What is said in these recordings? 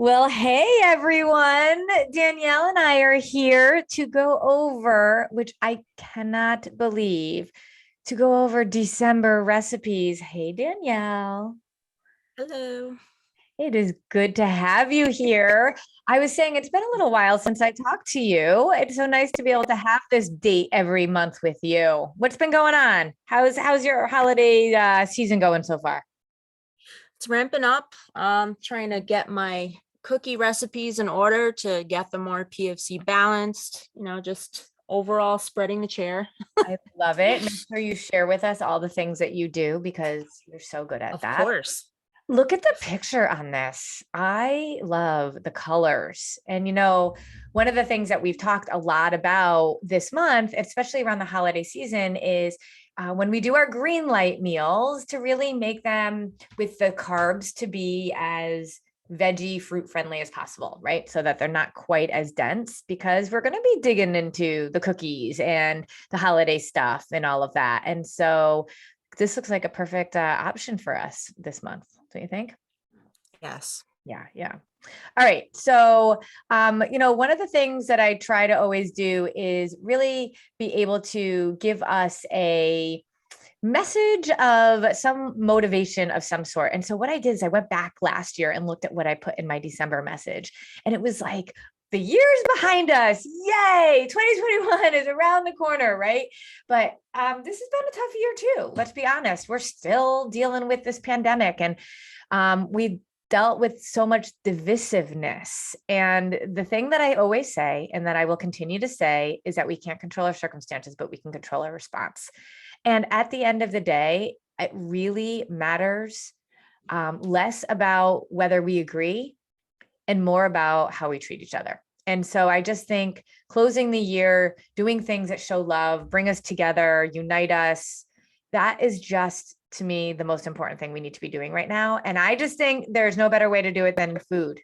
Well, hey everyone. Danielle and I are here to go over, which I cannot believe, to go over December recipes. Hey, Danielle. Hello. It is good to have you here. I was saying it's been a little while since I talked to you. It's so nice to be able to have this date every month with you. What's been going on? How's your holiday season going so far? It's ramping up. Trying to get my cookie recipes in order to get them more PFC balanced, just overall spreading the chair. I love it. Make sure you share with us all the things that you do because you're so good at Of that. course. Look at the picture on this. I love the colors. And one of the things that we've talked a lot about this month, especially around the holiday season, is when we do our green light meals to really make them with the carbs to be as veggie fruit friendly as possible, right? So that they're not quite as dense because we're going to be digging into the cookies and the holiday stuff and all of that. And so this looks like a perfect option for us this month. Don't you think? Yes. Yeah, yeah. All right. So, one of the things that I try to always do is really be able to give us a message of some motivation of some sort. And so what I did is I went back last year and looked at what I put in my December message. And it was like, the year's behind us. Yay. 2021 is around the corner, right? But this has been a tough year too. Let's be honest. We're still dealing with this pandemic and we dealt with so much divisiveness. And the thing that I always say, and that I will continue to say, is that we can't control our circumstances, but we can control our response. And at the end of the day, it really matters less about whether we agree and more about how we treat each other. And so I just think closing the year, doing things that show love, bring us together, unite us, that is just, to me, the most important thing we need to be doing right now. And I just think there's no better way to do it than food.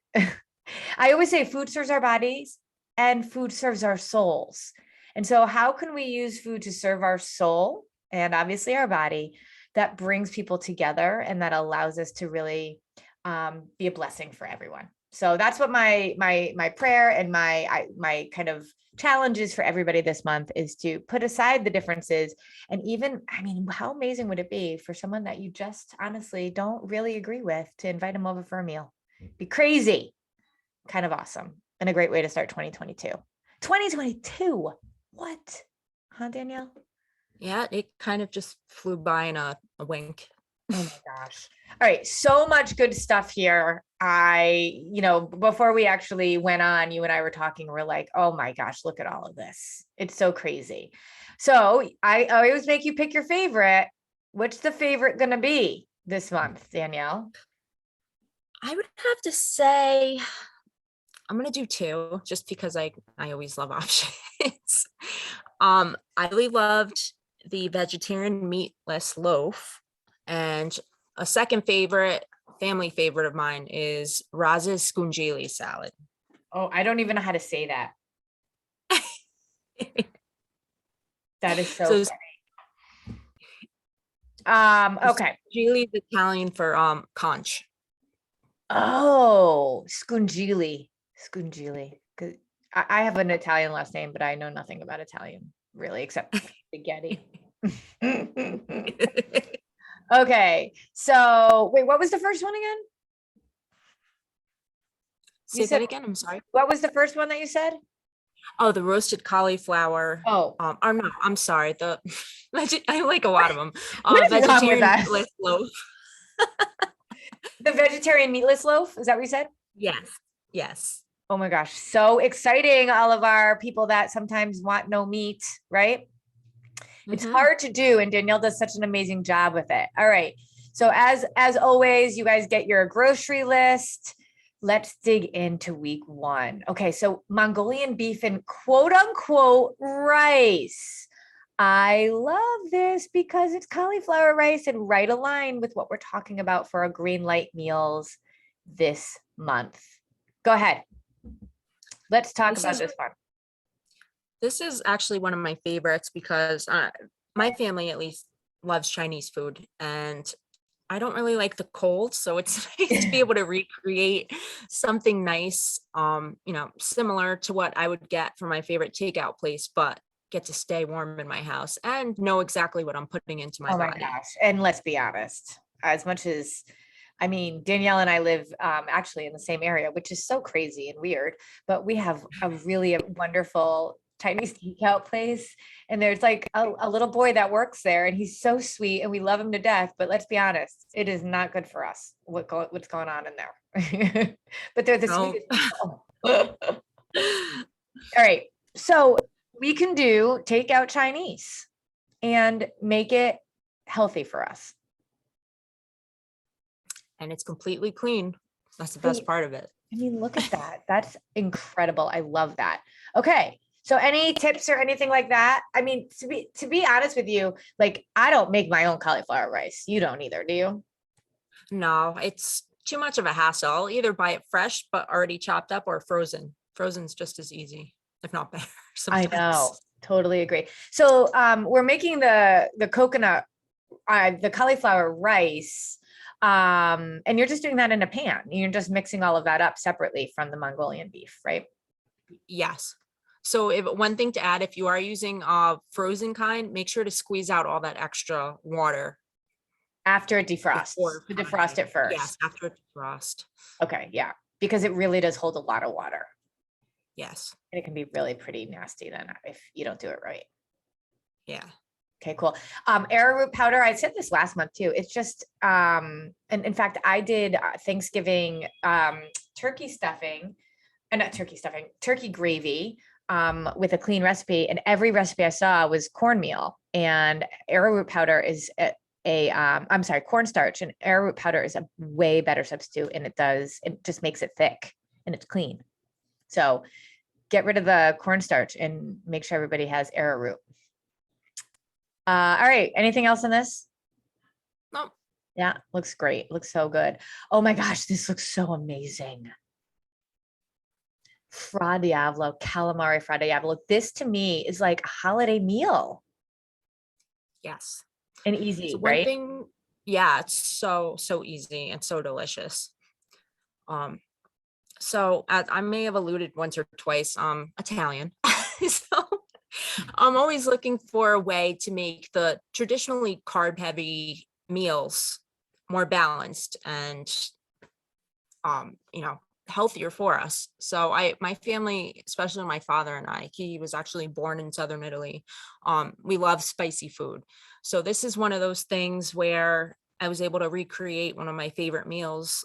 I always say food serves our bodies and food serves our souls. And so how can we use food to serve our soul and obviously our body that brings people together and that allows us to really be a blessing for everyone? So that's what my prayer and my kind of challenges for everybody this month is to put aside the differences. And even, I mean, how amazing would it be for someone that you just honestly don't really agree with to invite them over for a meal? Be crazy, kind of awesome, and a great way to start 2022. 2022. What? Huh, Danielle? Yeah, it kind of just flew by in a wink. Oh my gosh. All right. So much good stuff here. Before we actually went on, you and I were talking, we're like, oh my gosh, look at all of this. It's so crazy. So I always make you pick your favorite. What's the favorite going to be this month, Danielle? I would have to say I'm gonna do two just because I always love options. I really loved the vegetarian meatless loaf. And a second family favorite of mine is Raz's scungili salad. Oh, I don't even know how to say that. That is so So funny. Okay. scungili is Italian for conch. Oh, Scungili. Scungili. 'Cause I have an Italian last name, but I know nothing about Italian really, except spaghetti. Okay. So wait, what was the first one again? You Say said that again. I'm sorry. what was the first one that you said? Oh, the roasted cauliflower. Oh, Or no, I'm sorry. The I like a lot of them. what is wrong with Vegetarian us? meatless loaf. The vegetarian meatless loaf. Is that what you said? Yes. Yes. Oh my gosh. So exciting. All of our people that sometimes want no meat, right? It's Mhm. hard to do, and Danielle does such an amazing job with it. All right. So as always, you guys get your grocery list. Let's dig into week one. Okay, so Mongolian beef and quote unquote rice. I love this because it's cauliflower rice and right aligned with what we're talking about for our green light meals this month. Go ahead. Let's talk This about is this one. this is actually one of my favorites because my family at least loves Chinese food, and I don't really like the cold, so it's nice to be able to recreate something nice, similar to what I would get from my favorite takeout place, but get to stay warm in my house and know exactly what I'm putting into my Oh my body. gosh. And let's be honest, as much as, I mean, Danielle and I live actually in the same area, which is so crazy and weird, but we have a really wonderful Chinese takeout place. And there's like a little boy that works there and he's so sweet and we love him to death. But let's be honest, it is not good for us what's going on in there. But they're the No. sweetest people. All right. So we can do takeout Chinese and make it healthy for us. And it's completely clean. That's the best part of it. I mean, look at that. That's incredible. I love that. Okay. So any tips or anything like that? I mean, to be honest with you, like I don't make my own cauliflower rice. You don't either, do you? No, it's too much of a hassle. I'll either buy it fresh but already chopped up or frozen. Frozen's just as easy, if not better I sometimes. know. Totally agree. So we're making the coconut, the cauliflower rice. And you're just doing that in a pan. You're just mixing all of that up separately from the Mongolian beef, right? Yes. So if one thing to add, if you are using frozen kind, make sure to squeeze out all that extra water After it defrosts, before to defrost it frying. first. Yes, after it defrost. Okay, yeah, because it really does hold a lot of water. Yes. And it can be really pretty nasty then if you don't do it right. Yeah. Okay, cool. Arrowroot powder, I said this last month too. It's just, and in fact, I did Thanksgiving turkey stuffing, and not turkey stuffing, turkey gravy with a clean recipe. And every recipe I saw was cornmeal, and arrowroot powder is I'm sorry, cornstarch, and arrowroot powder is a way better substitute, and it just makes it thick and it's clean. So get rid of the cornstarch and make sure everybody has arrowroot. All right. Anything else in this? No. Yeah, looks great. Looks so good. Oh my gosh, this looks so amazing. Fra Diavolo, calamari Fra Diavolo. This to me is like a holiday meal. Yes. And easy, So one right? thing, yeah, it's so easy and so delicious. So as I may have alluded once or twice, Italian. So I'm always looking for a way to make the traditionally carb heavy meals more balanced and healthier for us. So my family, especially my father and I, he was actually born in southern Italy. We love spicy food. So this is one of those things where I was able to recreate one of my favorite meals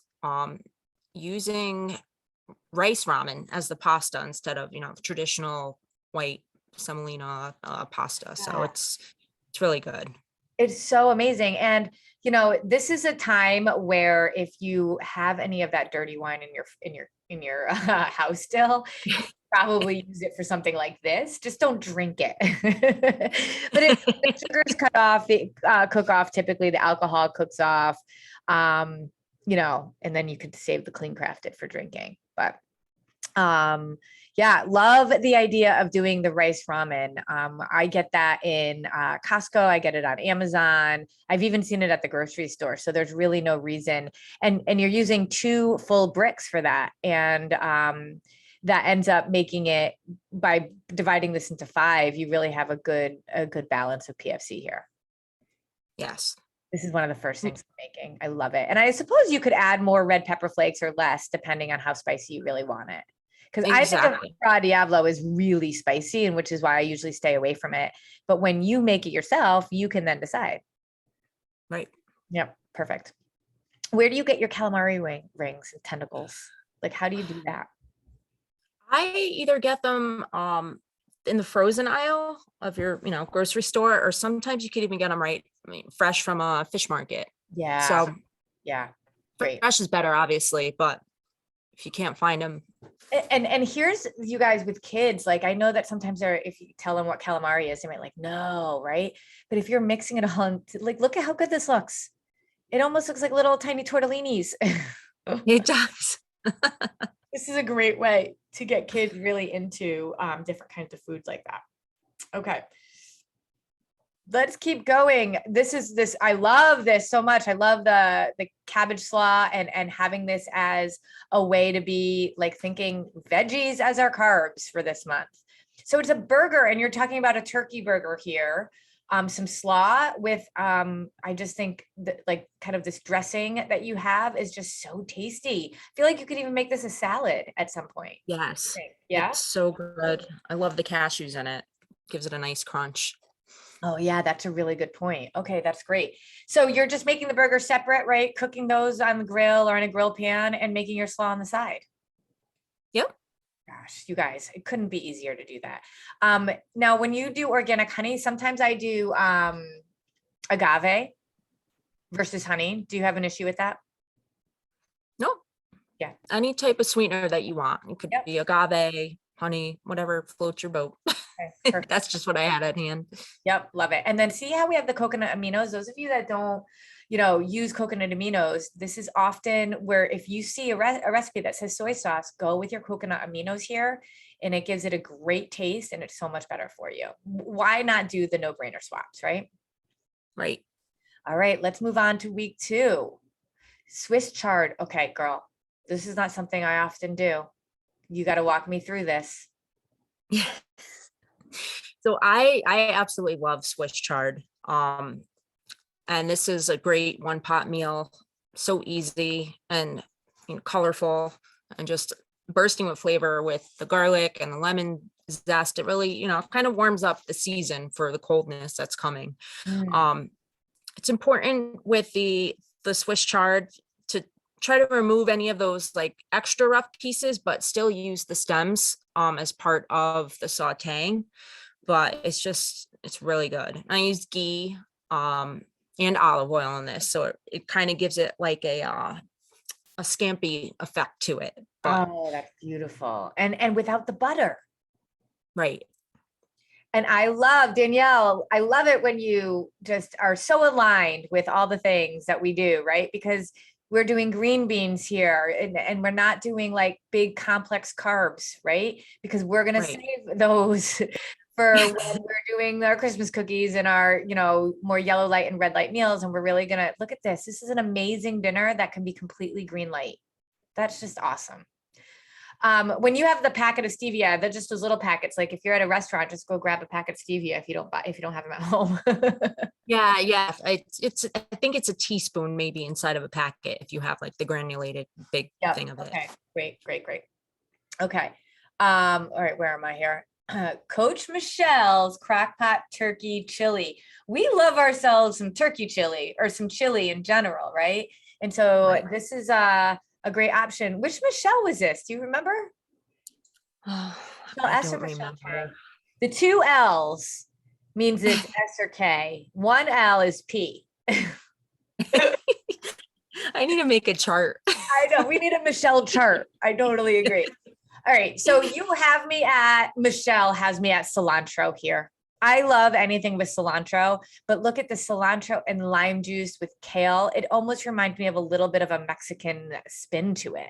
using rice ramen as the pasta instead of, the traditional white semolina pasta. So it's really good. It's so amazing. And this is a time where if you have any of that dirty wine in your house still, you can probably use it for something like this. Just don't drink it. But if the sugar's cut off, the cook off, typically the alcohol cooks off, and then you could save the clean crafted for drinking. But yeah, love the idea of doing the rice ramen. I get that in Costco. I get it on Amazon. I've even seen it at the grocery store. So there's really no reason. And you're using 2 full bricks for that. And that ends up making it, by dividing this into 5, you really have a good balance of PFC here. Yes. This is one of the first things I'm making. I love it. And I suppose you could add more red pepper flakes or less, depending on how spicy you really want it. Because I think of Fra Diavolo is really spicy, and which is why I usually stay away from it. But when you make it yourself, you can then decide. Right. Yep. Perfect. Where do you get your calamari rings and tentacles? Like, how do you do that? I either get them in the frozen aisle of your, grocery store, or sometimes you could even get them fresh from a fish market. Yeah. So yeah. Great. Fresh is better, obviously, but if you can't find them. And here's, you guys with kids, like I know that sometimes if you tell them what calamari is, they might like, no, right? But if you're mixing it all, like, look at how good this looks. It almost looks like little tiny tortellinis. It does. This is a great way to get kids really into different kinds of foods like that. Okay. let's keep going. I love this so much. I love the cabbage slaw and having this as a way to be like thinking veggies as our carbs for this month. So it's a burger, and you're talking about a turkey burger here. Some slaw with I just think that like kind of this dressing that you have is just so tasty. I feel like you could even make this a salad at some point. Yes, Yeah. it's so good. I love the cashews in it. Gives it a nice crunch. Oh yeah, that's a really good point. Okay, that's great. So you're just making the burger separate, right? Cooking those on the grill or in a grill pan and making your slaw on the side. Yep. Gosh, you guys, it couldn't be easier to do that. Now when you do organic honey, sometimes I do agave versus honey. Do you have an issue with that? No. Yeah. Any type of sweetener that you want. It could Yep. be agave, honey, whatever floats your boat. Okay, That's just what I had at hand. Yep, love it. And then see how we have the coconut aminos. Those of you that don't, use coconut aminos, this is often where if you see a recipe that says soy sauce, go with your coconut aminos here, and it gives it a great taste and it's so much better for you. Why not do the no-brainer swaps, right? Right. All right, let's move on to week 2. Swiss chard. Okay, girl, this is not something I often do. You got to walk me through this. Yeah. So I absolutely love Swiss chard. And this is a great one pot meal, so easy and colorful and just bursting with flavor with the garlic and the lemon zest. It really, kind of warms up the season for the coldness that's coming. It's important with the Swiss chard to try to remove any of those like extra rough pieces, but still use the stems as part of the sauteing. But it's really good. I use ghee and olive oil in this, so it kind of gives it like a scampi effect to it. But, Oh, that's beautiful. And without the butter. right. And I love, Danielle, I love it when you just are so aligned with all the things that we do, right? Because we're doing green beans here and we're not doing like big complex carbs, right? Because we're going to save those for when we're doing our Christmas cookies and our, more yellow light and red light meals. And we're really going to look at this. This is an amazing dinner that can be completely green light. That's just awesome. When you have the packet of stevia, they're just those little packets. Like if you're at a restaurant, just go grab a packet of stevia if you don't have them at home. Yeah. I think it's a teaspoon maybe inside of a packet if you have like the granulated big thing of it. Okay, great. Okay. All right, where am I here? Coach Michelle's Crockpot Turkey Chili. We love ourselves some turkey chili or some chili in general, right? And so this is a great option. Which Michelle was this? Do you remember? Oh, No, I S or don't Michelle remember. K. The 2 L's means it's S or K. 1 L is P. I need to make a chart. I know, we need a Michelle chart. I totally agree. All right, so Michelle has me at cilantro here. I love anything with cilantro, but look at the cilantro and lime juice with kale. It almost reminds me of a little bit of a Mexican spin to it.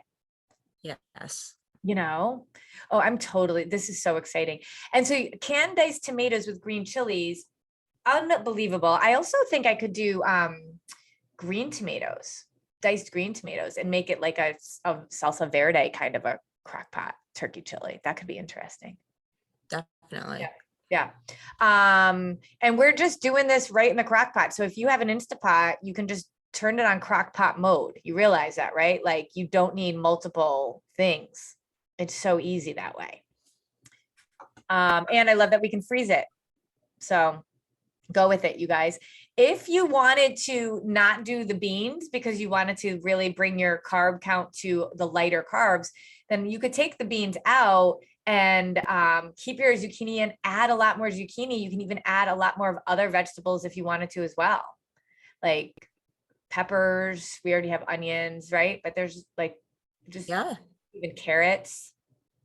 Yes. This is so exciting. And so canned diced tomatoes with green chilies, unbelievable. I also think I could do diced green tomatoes and make it like a salsa verde kind of a crock pot turkey chili. That could be interesting. Definitely. Yeah. And we're just doing this right in the crock pot. So if you have an Instapot, you can just turn it on crock pot mode. You realize that, right? Like you don't need multiple things. It's so easy that way. And I love that we can freeze it. So go with it, you guys. If you wanted to not do the beans because you wanted to really bring your carb count to the lighter carbs, then you could take the beans out and keep your zucchini and add a lot more zucchini. You can even add a lot more of other vegetables if you wanted to as well. Like peppers, we already have onions, right? But there's like even carrots,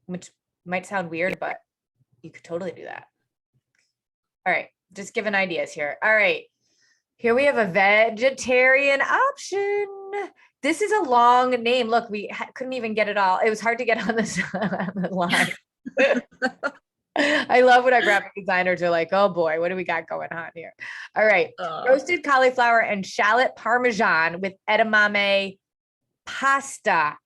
which might sound weird, but you could totally do that. All right, just giving ideas here. All right, here we have a vegetarian option. This is a long name. Look, we couldn't even get it all. It was hard to get on this on the line. I love when our graphic designers are like, oh boy, what do we got going on here? All right. Roasted cauliflower and shallot Parmesan with edamame pasta.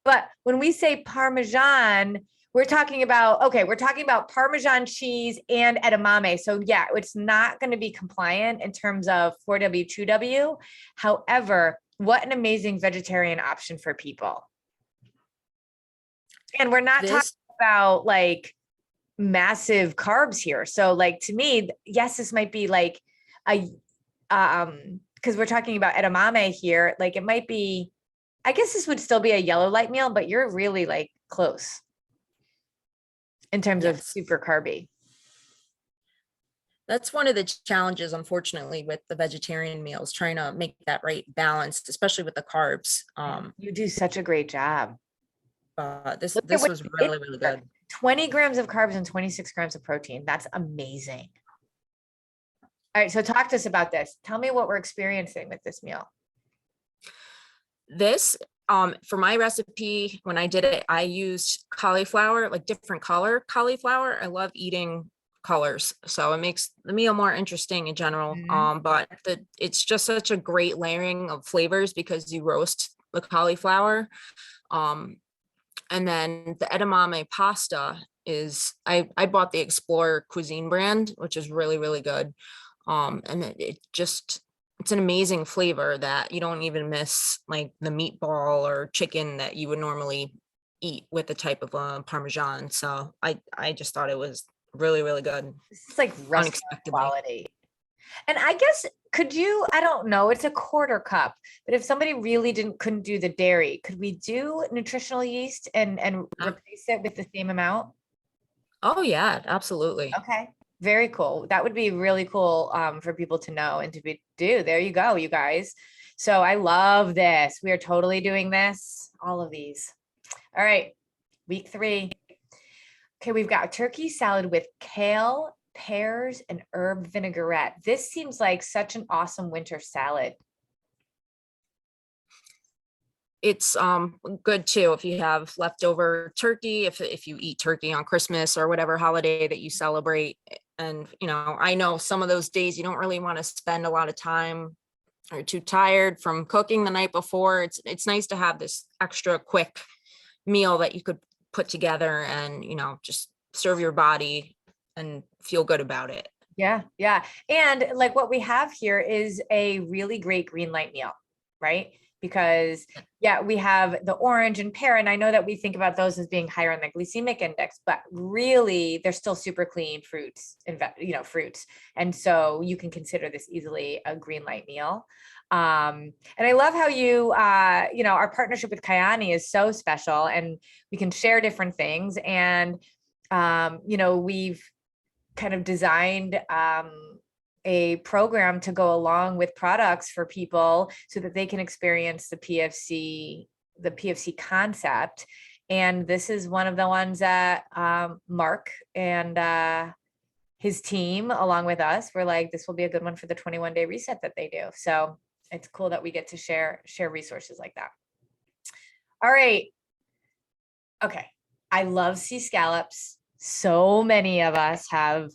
But when we say Parmesan, we're talking about Parmesan cheese and edamame. So yeah, it's not going to be compliant in terms of 4W2W. However, what an amazing vegetarian option for people. And we're not talking about like massive carbs here. So like to me, yes, this might be like a because we're talking about edamame here, like it might be, I guess this would still be a yellow light meal, but you're really like close in terms of super carby. That's one of the challenges, unfortunately, with the vegetarian meals, trying to make that right balance, especially with the carbs. You do such a great job. This was really, really good. 20 grams of carbs and 26 grams of protein. That's amazing. All right. So talk to us about this. Tell me what we're experiencing with this meal. This, for my recipe, when I did it, I used cauliflower, like different color cauliflower. I love eating colors, so it makes the meal more interesting in general. But it's just such a great layering of flavors because you roast the cauliflower. And then the edamame pasta is, I bought the Explorer Cuisine brand, which is really, really good. And it's an amazing flavor that you don't even miss like the meatball or chicken that you would normally eat with the type of Parmesan. So I just thought it was really, really good. It's like restaurant quality. And I guess, I don't know, it's a quarter cup, but if somebody really couldn't do the dairy, could we do nutritional yeast and replace it with the same amount? Oh yeah, absolutely. Okay. Very cool. That would be really cool for people to know and to do. There you go, you guys. So I love this. We are totally doing this, all of these. All right. Week 3. Okay. We've got a turkey salad with kale, pears, and herb vinaigrette. This seems like such an awesome winter salad. It's good too if you have leftover turkey, if you eat turkey on Christmas or whatever holiday that you celebrate. And I know some of those days you don't really want to spend a lot of time or too tired from cooking the night before. It's nice to have this extra quick meal that you could put together and just serve your body and feel good about it. Yeah. And like what we have here is a really great green light meal, right? Because we have the orange and pear, and I know that we think about those as being higher on the glycemic index, but really they're still super clean fruits and fruits. And so you can consider this easily a green light meal. And I love how our partnership with Kyani is so special, and we can share different things. And, we've kind of designed, a program to go along with products for people so that they can experience the PFC concept. And this is one of the ones that Mark and his team, along with us, were like, this will be a good one for the 21-day reset that they do. So it's cool that we get to share resources like that. All right. Okay. I love sea scallops. So many of us have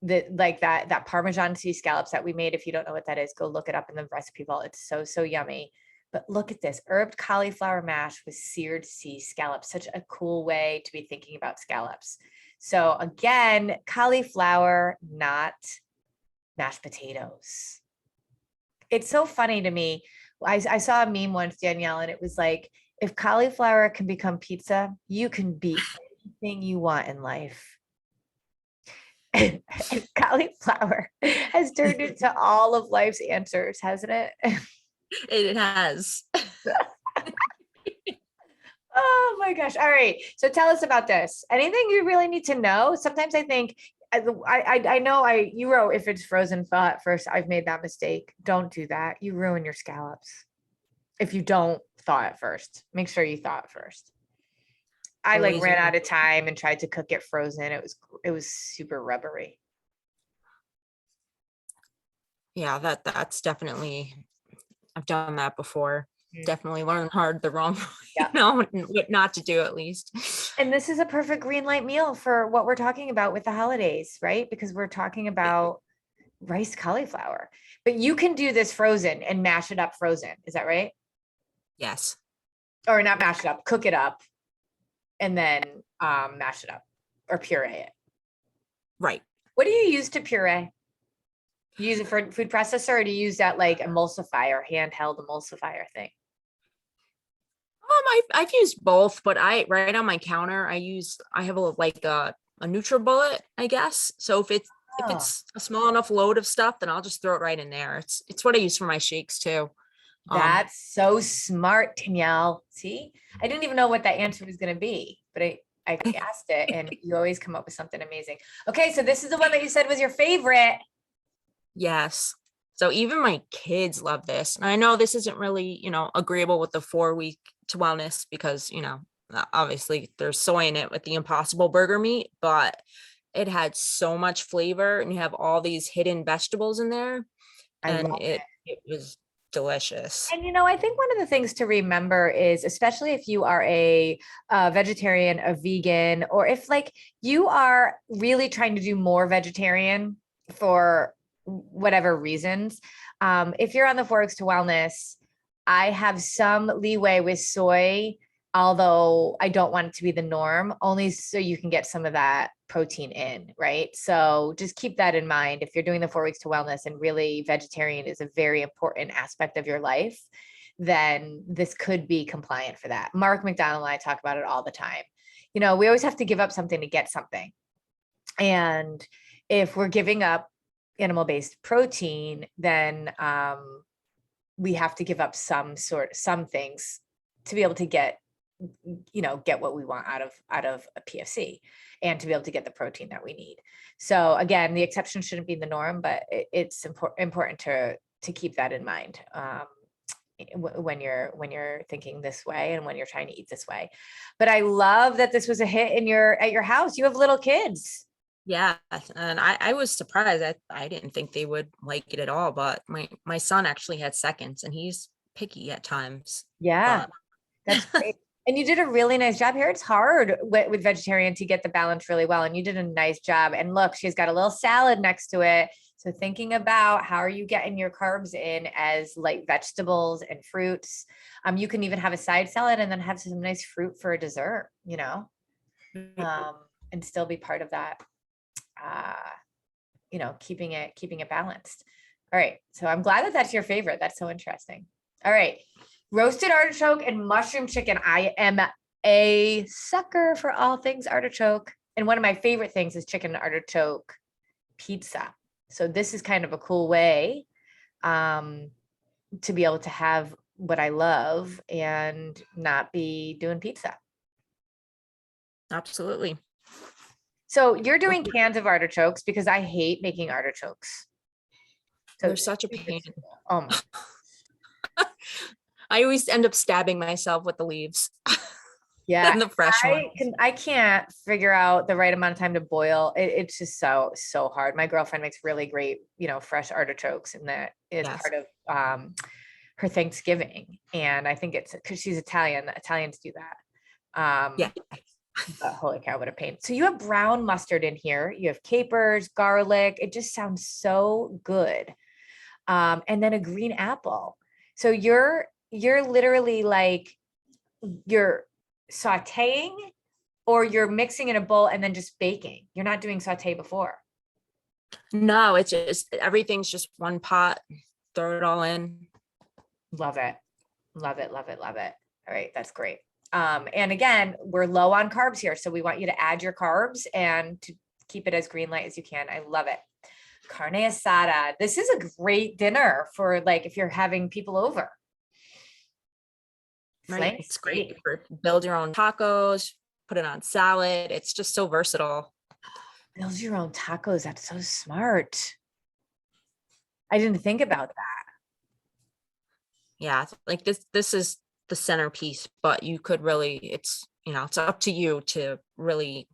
that Parmesan sea scallops that we made. If you don't know what that is, go look it up in the recipe vault. It's so yummy. But look at this herbed cauliflower mash with seared sea scallops. Such a cool way to be thinking about scallops. So again, cauliflower, not mashed potatoes. It's so funny to me. I saw a meme once, Danielle, and it was like, if cauliflower can become pizza, you can be anything you want in life. And cauliflower has turned into all of life's answers, hasn't it? It has. Oh my gosh. All right. So tell us about this. Anything you really need to know? Sometimes I think I know you wrote, if it's frozen, thaw it first. I've made that mistake. Don't do that. You ruin your scallops. If you don't thaw it first, make sure you thaw it first. I ran out of time and tried to cook it frozen. It was super rubbery. Yeah, that's definitely, I've done that before. Definitely learned hard the wrong, what not to do at least. And this is a perfect green light meal for what we're talking about with the holidays, right? Because we're talking about rice cauliflower. But you can do this frozen and mash it up frozen. Is that right? Yes. Or not mash it up, cook it up and then mash it up or puree it. Right. What do you use to puree? You use it for food processor, or do you use that like emulsifier, handheld emulsifier thing? I've used both, but right on my counter, I have a NutriBullet, I guess. So if Oh, it's a small enough load of stuff, then I'll just throw it right in there. It's what I use for my shakes too. that's so smart, Danielle. See, I didn't even know what that answer was going to be, but I asked it and you always come up with something amazing. Okay, so this is the one that you said was your favorite. Yes. So even my kids love this. And I know this isn't really, agreeable with the 4-week to wellness because, obviously there's soy in it with the Impossible Burger meat, but it had so much flavor and you have all these hidden vegetables in there I and love it. it was delicious. And I think one of the things to remember is, especially if you are a vegetarian, a vegan, or if like you are really trying to do more vegetarian for whatever reasons, if you're on the 4X to wellness, I have some leeway with soy, although I don't want it to be the norm, only so you can get some of that protein in, right? So just keep that in mind. If you're doing the 4 weeks to wellness and really vegetarian is a very important aspect of your life, then this could be compliant for that. Mark McDonald and I talk about it all the time. We always have to give up something to get something. And if we're giving up animal-based protein, then we have to give up some things to be able to get what we want out of a PFC and to be able to get the protein that we need. So again, the exception shouldn't be the norm, but it's important to keep that in mind when you're thinking this way and when you're trying to eat this way. But I love that this was a hit at your house. You have little kids. Yeah. And I was surprised. I didn't think they would like it at all, but my son actually had seconds and he's picky at times. Yeah, But that's great. And you did a really nice job here. It's hard with vegetarian to get the balance really well. And you did a nice job. And look, she's got a little salad next to it. So thinking about how are you getting your carbs in as light vegetables and fruits. You can even have a side salad and then have some nice fruit for a dessert, and still be part of that, keeping it balanced. All right. So I'm glad that that's your favorite. That's so interesting. All right. Roasted artichoke and mushroom chicken. I am a sucker for all things artichoke. And one of my favorite things is chicken and artichoke pizza. So this is kind of a cool way to be able to have what I love and not be doing pizza. absolutely. So you're doing cans of artichokes because I hate making artichokes. So They're such a pain. oh my. I always end up stabbing myself with the leaves. Yeah, And the fresh ones. I can't figure out the right amount of time to boil. It's just so hard. My girlfriend makes really great, fresh artichokes, and that is Yes. part of her Thanksgiving. And I think it's because she's Italian. The Italians do that. Yeah. But holy cow, what a pain. So you have brown mustard in here. You have capers, garlic. It just sounds so good. And then a green apple. So you're literally like you're sauteing or you're mixing in a bowl and then just baking. You're not doing saute before. No, it's just everything's just one pot. Throw it all in. Love it. Love it. Love it. Love it. All right. That's great. And again, we're low on carbs here. So we want you to add your carbs and to keep it as green light as you can. I love it. Carne asada. This is a great dinner for like, if you're having people over. Right. It's great for build your own tacos, put it on salad. It's just so versatile. Build your own tacos. That's so smart. I didn't think about that. Yeah. It's like this is the centerpiece, but you could really, it's up to you to really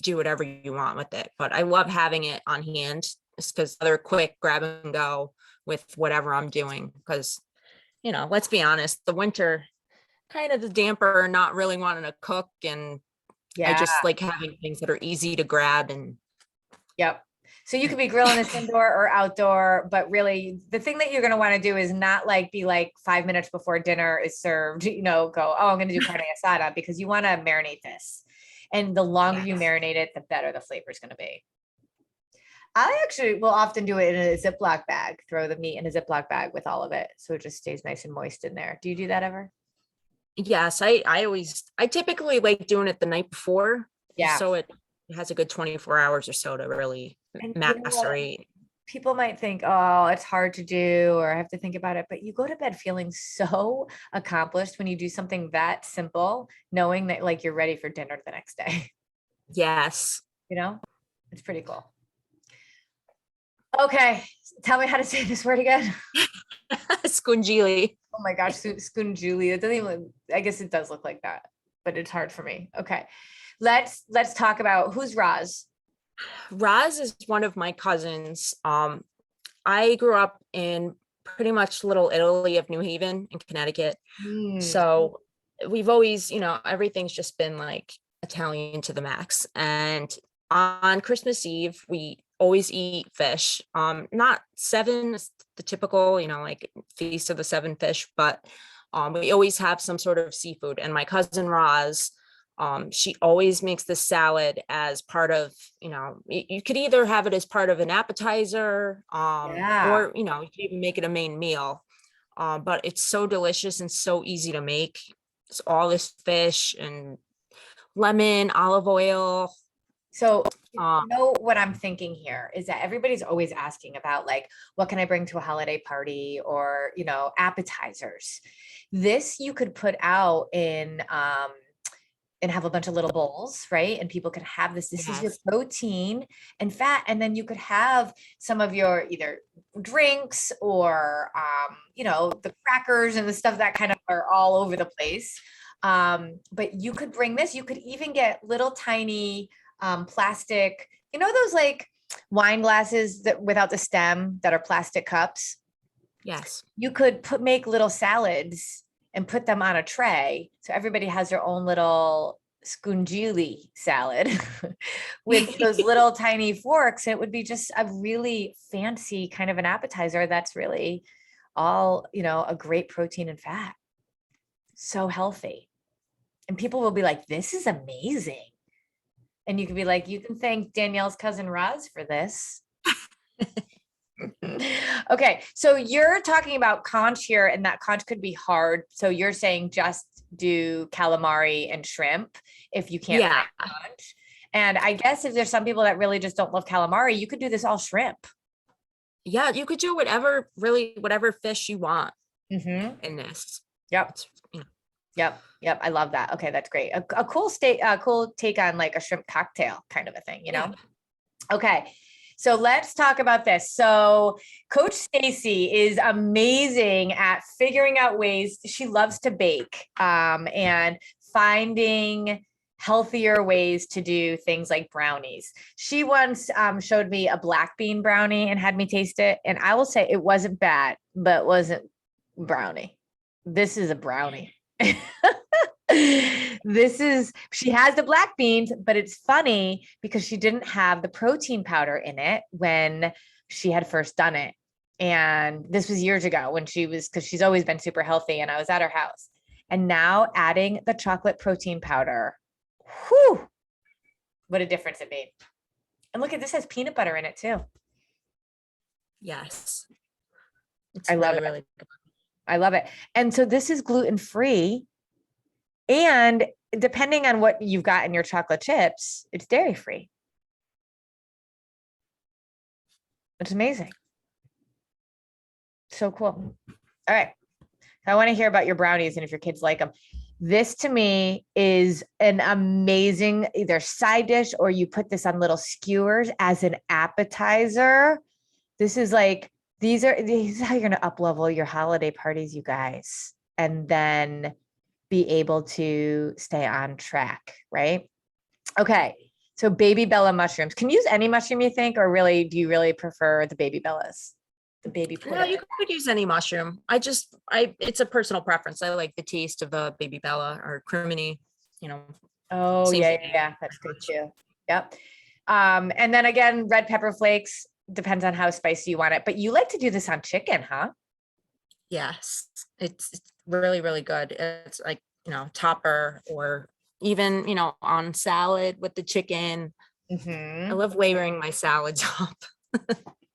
do whatever you want with it. But I love having it on hand just because they're quick grab and go with whatever I'm doing. Because, let's be honest, the winter kind of the damper, not really wanting to cook and I Yeah. just like having things that are easy to grab and Yep. So you could be grilling this indoor or outdoor, but really the thing that you're going to want to do is not like be like 5 minutes before dinner is served, go, oh, I'm going to do carne asada, because you want to marinate this. And the longer you yes. marinate it, the better the flavor is going to be. I actually will often do it in a Ziploc bag, throw the meat in a Ziploc bag with all of it. So it just stays nice and moist in there. Do you do that ever? Yes, I typically like doing it the night before, just Yeah. so it has a good 24 hours or so to really And you know what? macerate. People might think, oh, it's hard to do, or I have to think about it, but you go to bed feeling so accomplished when you do something that simple, knowing that like you're ready for dinner the next day. Yes. It's pretty cool. Okay, tell me how to say this word again. Scungili. Oh my gosh, Scungili. It doesn't even, I guess it does look like that, but it's hard for me. Okay. Let's talk about who's Roz. Roz is one of my cousins. I grew up in pretty much Little Italy of New Haven in Connecticut. So we've always, everything's just been like Italian to the max. And on Christmas Eve, we always eat fish. Not seven, the typical, like feast of the seven fish, but we always have some sort of seafood. And my cousin Roz, she always makes the salad as part of, you could either have it as part of an appetizer, or, you could even make it a main meal. But it's so delicious and so easy to make. It's all this fish and lemon, olive oil. So what I'm thinking here is that everybody's always asking about like, what can I bring to a holiday party, or, appetizers. This you could put out in, and have a bunch of little bowls, right? And people can have this. This is your protein and fat. And then you could have some of your either drinks or, the crackers and the stuff that kind of are all over the place. But you could bring this. You could even get little tiny plastic, those like wine glasses that without the stem that are plastic cups. Yes. You could make little salads and put them on a tray. So everybody has their own little scungili salad with those little tiny forks. It would be just a really fancy kind of an appetizer that's really all, a great protein and fat. So healthy. And people will be like, this is amazing. And you could be like, you can thank Danielle's cousin Roz for this. Okay, so you're talking about conch here, and that conch could be hard. So you're saying just do calamari and shrimp if you can't find conch. And I guess if there's some people that really just don't love calamari, you could do this all shrimp. Yeah, you could do whatever fish you want in this. Yep. Yep. I love that. Okay, that's great. A cool take on like a shrimp cocktail kind of a thing, Yeah. Okay. So let's talk about this. So Coach Stacy is amazing at figuring out ways. She loves to bake, and finding healthier ways to do things like brownies. She once showed me a black bean brownie and had me taste it. And I will say it wasn't bad, but it wasn't brownie. This is a brownie. She has the black beans, but it's funny because she didn't have the protein powder in it when she had first done it. And this was years ago because she's always been super healthy, and I was at her house. And now adding the chocolate protein powder, whew, what a difference it made. And look at this, has peanut butter in it too. Yes. I love it. Really I love it. And so this is gluten-free, and depending on what you've got in your chocolate chips, it's dairy-free. It's amazing. So cool. All right. I want to hear about your brownies and if your kids like them. This to me is an amazing either side dish, or you put this on little skewers as an appetizer. This is like, these are how you're going to up-level your holiday parties, you guys, and then be able to stay on track, right? Okay. So baby Bella mushrooms. Can you use any mushroom you think, or really, do you really prefer the baby Bellas? The baby No, you could use any mushroom. It's a personal preference. I like the taste of the baby Bella or crimini, Oh, Same yeah, thing. yeah, yeah. That's good too. Yep. And then again, red pepper flakes depends on how spicy you want it, but you like to do this on chicken, huh? Yes, it's really, really good. It's like, topper or even, on salad with the chicken. I Hmm. love layering my salads up.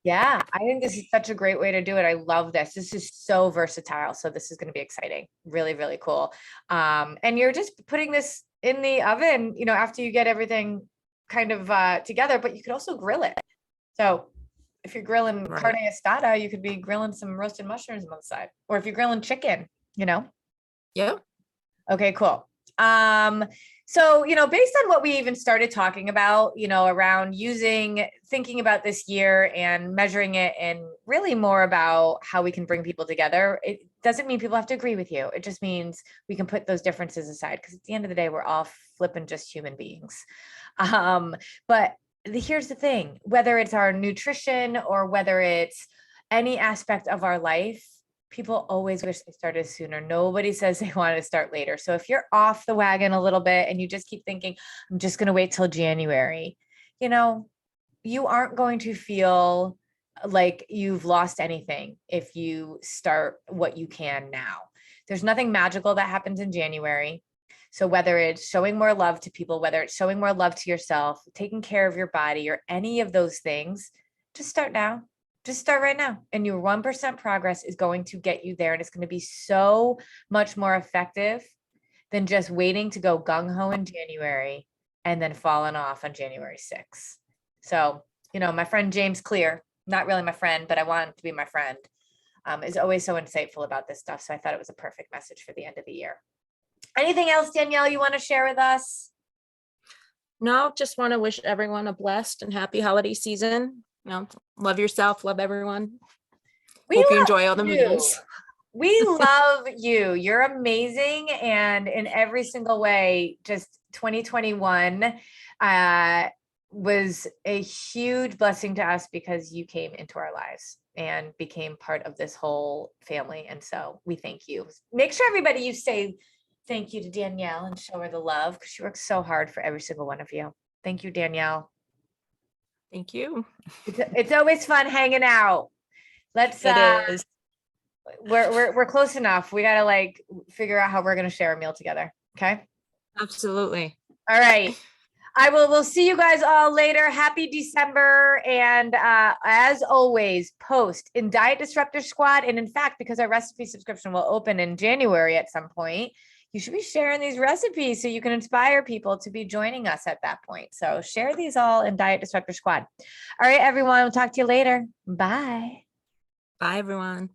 Yeah, I think this is such a great way to do it. I love this. This is so versatile. So this is going to be exciting. Really, really cool. And you're just putting this in the oven, after you get everything kind of together, but you could also grill it. So if you're grilling carne Right. asada, you could be grilling some roasted mushrooms on the side. Or if you're grilling chicken, you know? Yep. Okay, cool. So, based on what we even started talking about, around thinking about this year and measuring it, and really more about how we can bring people together, it doesn't mean people have to agree with you. It just means we can put those differences aside, because at the end of the day, we're all flipping just human beings. But here's the thing, whether it's our nutrition or whether it's any aspect of our life, people always wish they started sooner. Nobody says they want to start later. So if you're off the wagon a little bit and you just keep thinking, I'm just going to wait till January, you aren't going to feel like you've lost anything if you start what you can now. There's nothing magical that happens in January. So whether it's showing more love to people, whether it's showing more love to yourself, taking care of your body, or any of those things, just start now. Just start right now. And your 1% progress is going to get you there. And it's going to be so much more effective than just waiting to go gung ho in January and then falling off on January 6th. So, my friend James Clear, not really my friend, but I want him to be my friend, is always so insightful about this stuff. So I thought it was a perfect message for the end of the year. Anything else, Danielle, you want to share with us? No, just want to wish everyone a blessed and happy holiday season. Love yourself, love everyone. We Hope you love enjoy all the you. meals. We love you. You're amazing. And in every single way, just 2021 was a huge blessing to us because you came into our lives and became part of this whole family. And so we thank you. Make sure everybody you say thank you to Danielle and show her the love, because she works so hard for every single one of you. Thank you, Danielle. Thank you. It's always fun hanging out. Let's It is. we're close enough. We gotta figure out how we're gonna share a meal together. Okay. Absolutely. All right. We'll see you guys all later. Happy December. And as always, post in Diet Disruptor Squad. And in fact, because our recipe subscription will open in January at some point, you should be sharing these recipes so you can inspire people to be joining us at that point. So share these all in Diet Disruptor Squad. All right, everyone. We'll talk to you later. Bye. Bye, everyone.